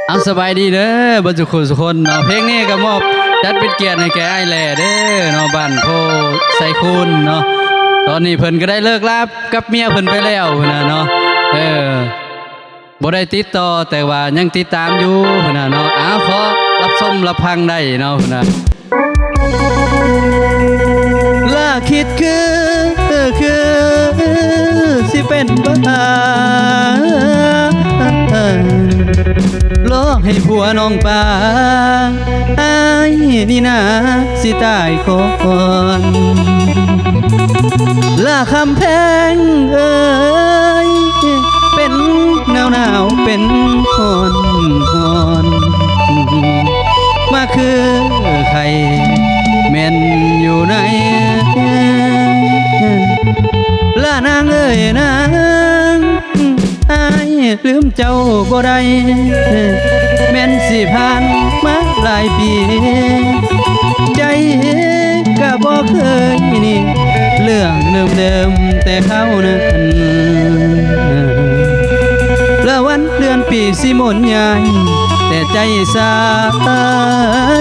เอาสบายดีเด้อบรรจุคนสุคนเนาะเพลงนี้ก็มอบจัดเป็นเกียรติให้แก่ไอ้แหล่เด้อเนาะบ้านโพไซคูนเนาะตอนนี้เพิ่นก็ได้เลิกลากับเมียเพิ่นไปแล้วนะเนาะบ่ได้ติดต่อแต่ว่ายังติดตามอยู่นะเนาะขอรับชมรับฟังได้เนาะนะล่าคิดคือสิเป็นบ้ารอให้ผัวน้องป่าอ้ายนี่นะสิตายก่อนล่าคำแพงเป็นหนาวเป็นคนมาคือใครแม่นอยู่ไหนล่านางนางอ้ายลืมเจ้าบ่ได้แม่นสิผ่านมาหลายปีใจก็บ่เคยนี่เรื่องเดิมแต่เขานั้นละวันเดือนปีสิหมุนใหญ่แต่ใจสา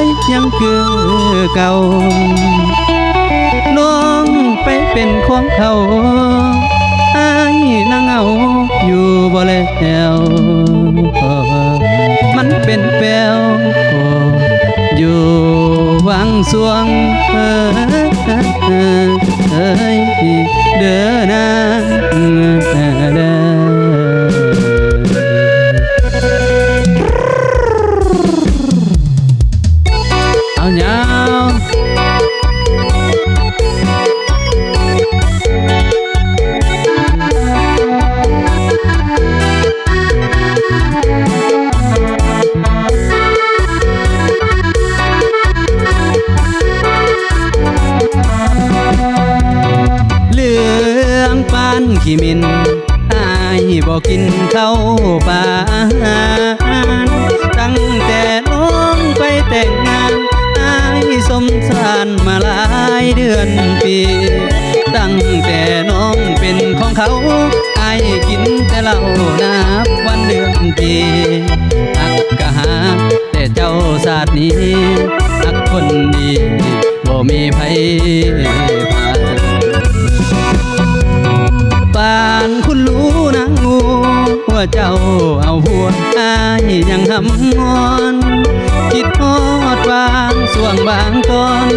ยยังคือเก่าน้องไปเป็นของเขาอ้ายนั่งเอาอยู่บ่แล้วมันเป็นแปลวอยู่วังสวงเด้อนะเด้อเอายาวขี้มินอ้ายบอกกินข้าวปลาตั้งแต่น้องไปแต่งงานอ้ายสมสารมาหลายเดือนปีตั้งแต่น้องเป็นของเขาอ้ายกินแต่เหล้านับวันเดือนปีหักกะหาแต่เจ้าศาสตร์นี้หักคนดีบ่มีไผผ่านปานคุณรู้นางงูว่าเจ้าเอาหัวอ้ายยังหำงอนคิดฮอดบางส่วงบางตอน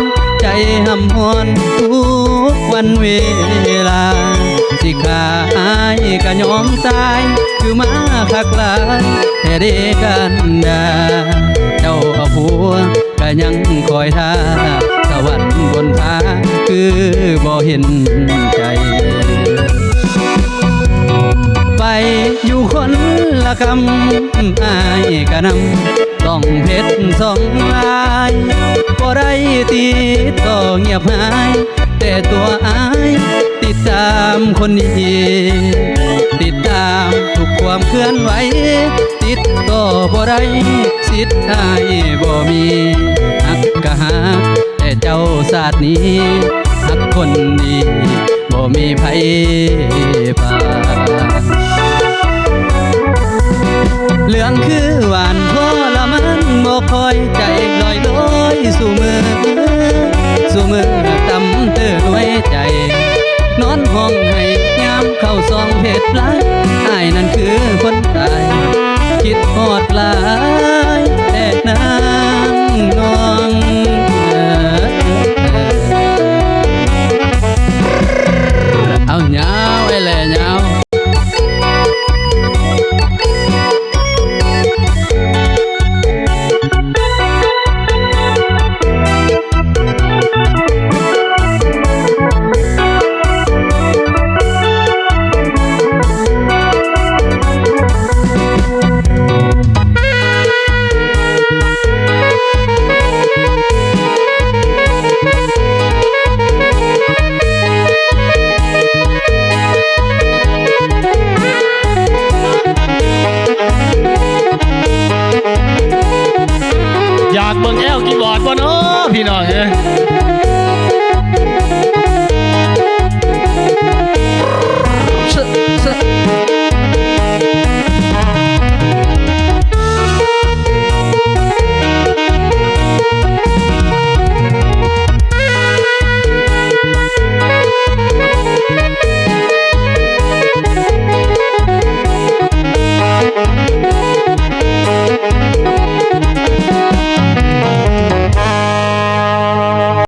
ใจหำฮอนทุกวันเวลาสิขาอ้ายก็ยอมตายคือมาคักหลายแต่เดกันดาเจ้าเอาผัวก็ยังคอยท่าสวรรค์บนฟ้าคือบ่เห็นใจไปอยู่คนละคำอ้ายกะนำต้องเพชรสองลายบ่ได้ติดต่อเงียบหายแต่ตัวอ้ายติดตามคนนี้ติดตามทุกความเคลื่อนไหวติดต่อบ่ได้สิทธิ์อ้ายบ่มีหักกะหาแต่เจ้าศาสตร์นี้หักคนนี้บ่มีไผผ่านเรื่องคือหวานพอละมันบ่คอยใจลอยลอยสู่มือตำเตือนไว้ใจนอนห้องให้ยามเข้าซองเพชรหลายอ้ายนั่นคือคนตายคิดฮอดหลายแต่น้ำนองเอายาวไอ้แหล่ยาวอยากเบิ่งแอลกีบอร์ดบ่เนาะพี่น้อง